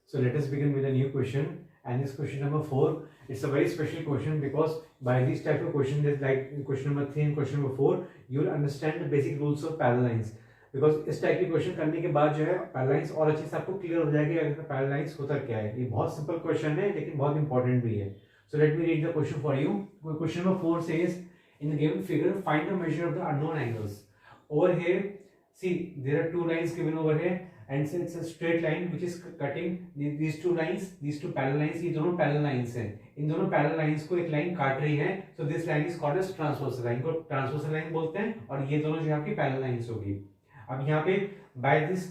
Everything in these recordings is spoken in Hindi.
So let us begin with a new question, and this question number 4. It's a very special question because by this type of question, like in question number 3 and question number 4, you will understand the basic rules of parallel lines. Because इस टाइप की क्वेश्चन करने के बाद जो है पैरेलल लाइंस और अच्छे से आपको क्लियर हो जाएगी अगर पैरेलल लाइंस होता क्या है. ये बहुत सिंपल क्वेश्चन है लेकिन बहुत इंपॉर्टेंट भी है. So let me read the question for you. Question number 4 says, in the given figure, find the measure of the unknown angles. Over here, see there are two lines given over here. And since it's a straight line which is cutting these two lines, these two parallel lines, ये दोनों parallel lines हैं. इन दोनों parallel lines को एक line काट रही है. So this line is called as transversal line. को transversal line बोलते हैं और ये दोनों जो आपकी parallel lines होगी. अब यहाँ पे by this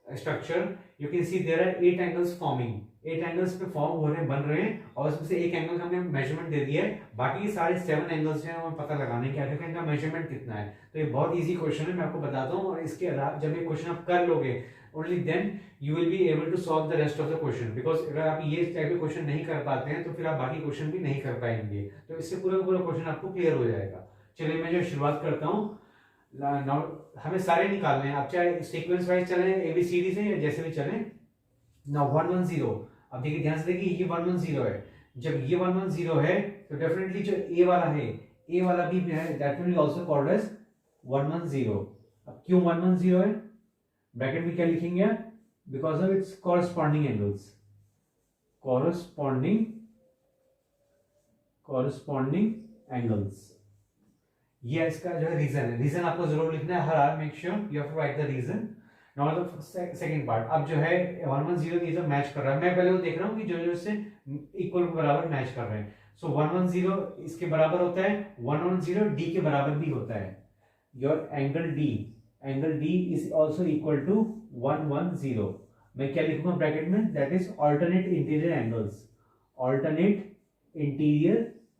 structure you can see there are 8 angles forming. 8 angles पे फॉर्म हो रहे हैं, बन रहे हैं और उसमें से एक एंगल का हमने मेजरमेंट दे दिया है. बाकी के सारे 7 एंगल्स हैं हमें पता लगाने के आखिर इनका मेजरमेंट कितना है. तो ये बहुत इजी क्वेश्चन है, मैं आपको बताता हूँ. और इसके अलावा जब ये क्वेश्चन आप कर लोगे only then you will be able to solve the rest of the question, because अगर आप ये टाइप के क्वेश्चन नहीं कर पाते हैं तो फिर आप बाकी क्वेश्चन भी नहीं कर पाएंगे. तो इससे पूरा क्वेश्चन आपको क्लियर हो जाएगा. चलिए मैं जो शुरुआत करता हूँ. हमें सारे निकालने हैं, आप चाहे सीक्वेंस वाइज चलें एबीसीडी से या जैसे भी चलें. नाउ 110, अब देखिए ध्यान से देखिए ये 110 है. जब ये 110 है तो डेफिनेटली जो ए वाला है, ए वाला भी है, that will also called as 110. अब क्यों 110 है? ब्रैकेट में क्या लिखेंगे? Because of its corresponding angles. Corresponding angles, ये इसका जो है रीजन है. रीजन आपको जरूर लिखना है. हर make sure you have to write the reason. Now the second part. अब जो है 110 ये जो मैच कर रहा है, मैं पहले वो देख रहा हूँ कि जो जो इससे इक्वल बराबर मैच कर रहे हैं. सो 110 इसके बराबर होता है, 110 डी के बराबर भी होता है. Your angle D is also equal to 110. मैं क्या लिखूंगा ब्रैकेट में? That is alternate interior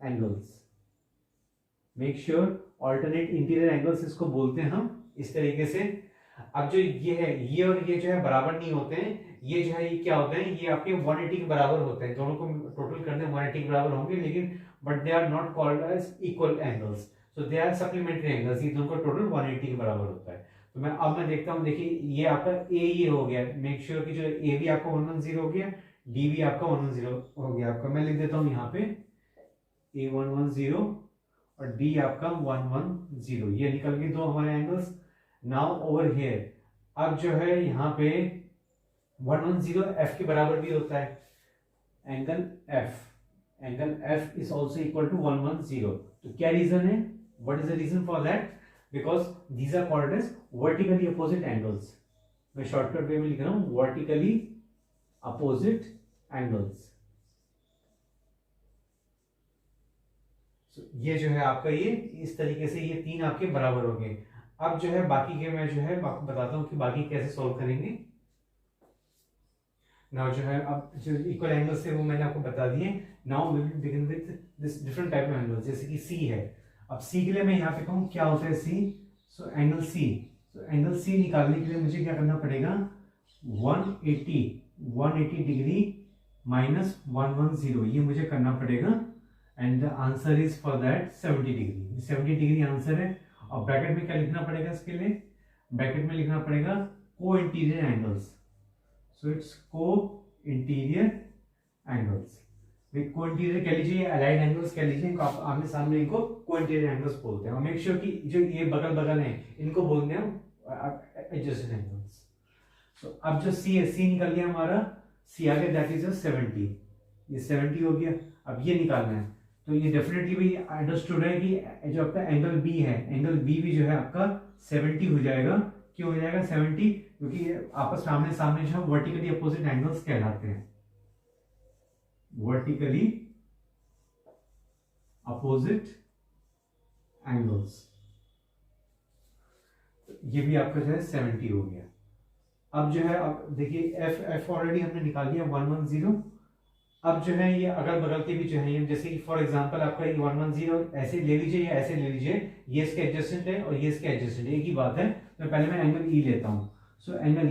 angles. Make sure alternate interior angles इसको बोलते हैं हम इस तरीके से. अब जो ये है, ये और ये जो है बराबर नहीं होते हैं. ये जो है ये क्या होते हैं? ये आपके 180 के बराबर होते हैं. दोनों को टोटल करने 180 के बराबर होंगे, लेकिन but they are not called as equal angles. So they are supplementary angles. ये दोनों का टोटल 180 के बराबर होता है. तो मैं देखता हूँ. देखिए ये आपका ए ये हो गया. मेक श्योर कि जो ए भी आपका 110 हो गया, डी भी आपका 110 हो गया आपका. मैं लिख देता हूँ यहाँ पे ए 110 और डी आपका 110. ये निकल गए दो हमारे एंगल्स. नाउ ओवर हियर, अब जो है यहाँ पे 110 एफ के बराबर भी होता है. Angle F is also equal to 110. तो क्या रीजन है? What is the reason for that? Because these are called as vertically opposite angles. मैं शॉर्टकट वे में लिख रहा हूं, वर्टिकली अपोजिट एंगल्स. ये जो है आपका ये इस तरीके से ये तीन आपके बराबर हो गए. अब जो है बाकी के मैं जो है बताता हूं कि बाकी कैसे सॉल्व करेंगे. नाउ जो है अब जो इक्वल एंगल्स थे वो मैंने आपको बता दिए. Now we will begin with this different type of angles. जैसे कि सी है. अब सी के लिए मैं यहाँ पे कहूँ क्या होता है सी. So angle C. तो एंगल सी निकालने के लिए मुझे क्या करना पड़ेगा? 180 डिग्री माइनस 110 ये मुझे करना पड़ेगा. And the answer is for that 70 degree. 70 degree answer है. और ब्रैकेट में क्या लिखना पड़ेगा इसके लिए? ब्रैकेट में लिखना पड़ेगा को इंटीरियर एंगल्स. सो इट्स को इंटीरियर एंगल्स. को इंटीरियर कह लीजिए, अलाइड एंगल्स कह लीजिए, इनको आप आमने सामने इनको को इंटीरियर एंगल्स बोलते हैं. और मेक श्योर कि जो ये बगल बगल है इनको बोलते हैं एडजेसेंट एंगल्स. सो अब जो सी है, सी निकल गया हमारा. सी आ गया, दैट इज 70. ये 70 हो गया. अब ये निकालना है. तो ये डेफिनेटली भी अंडरस्टूड है कि जो आपका एंगल बी है, एंगल बी भी जो है आपका 70 हो जाएगा. क्यों हो जाएगा 70? क्योंकि आपस में आमने सामने जो है वर्टिकली अपोजिट एंगल्स कहलाते हैं. Vertically opposite angles. ये भी आपका जो है 70 हो गया. अब जो है अब देखिए एफ ऑलरेडी हमने निकाल दिया 110. अब जो है ये अगल बगल के भी जो है, जैसे कि फॉर एग्जांपल आपका ये 110 ऐसे ले लीजिए या ऐसे ले लीजिए. ये इसके एडजेसेंट है और ये इसके एडजेसेंट है, एक ही बात है. तो पहले मैं एंगल ई लेता हूं. सो एंगल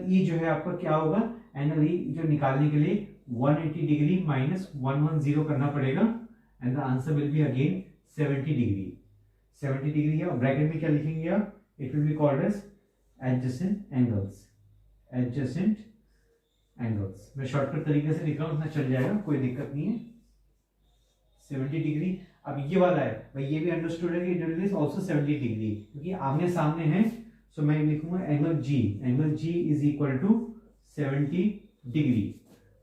ई जो है आपका क्या होगा? एंगल ई जो निकालने के लिए 180 डिग्री माइनस 110 करना पड़ेगा. And the answer will be again 70 degree. 70 degree है. ब्रैकेट में क्या लिखेंगे आप? It will be called as adjacent angles. मैं शॉर्टकट तरीके से लिख रहा हूँ, इतना चल जाएगा, कोई दिक्कत नहीं है। 70 डिग्री। अब ये वाला है भाई, ये भी अंडरस्टूड है कि इट इज आल्सो 70 डिग्री, क्योंकि आमने सामने है। सो मैं लिखूंगा angle G is equal to 70 degree.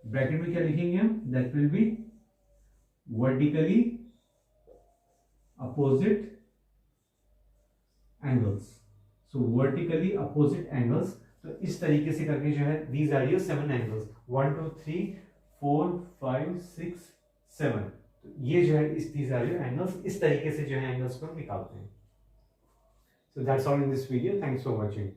Bracket में क्या लिखेंगे हम, that will be vertically opposite angles. So vertically opposite angles. तो इस तरीके से करके जो है, दीज आर योर 7 एंगल्स, 1 2 3 4 5 6 7। तो ये जो है इस दीज आर योर एंगल्स, इस तरीके से जो है एंगल्स को हम निकालते हैं। So that's all in this video, thanks for watching.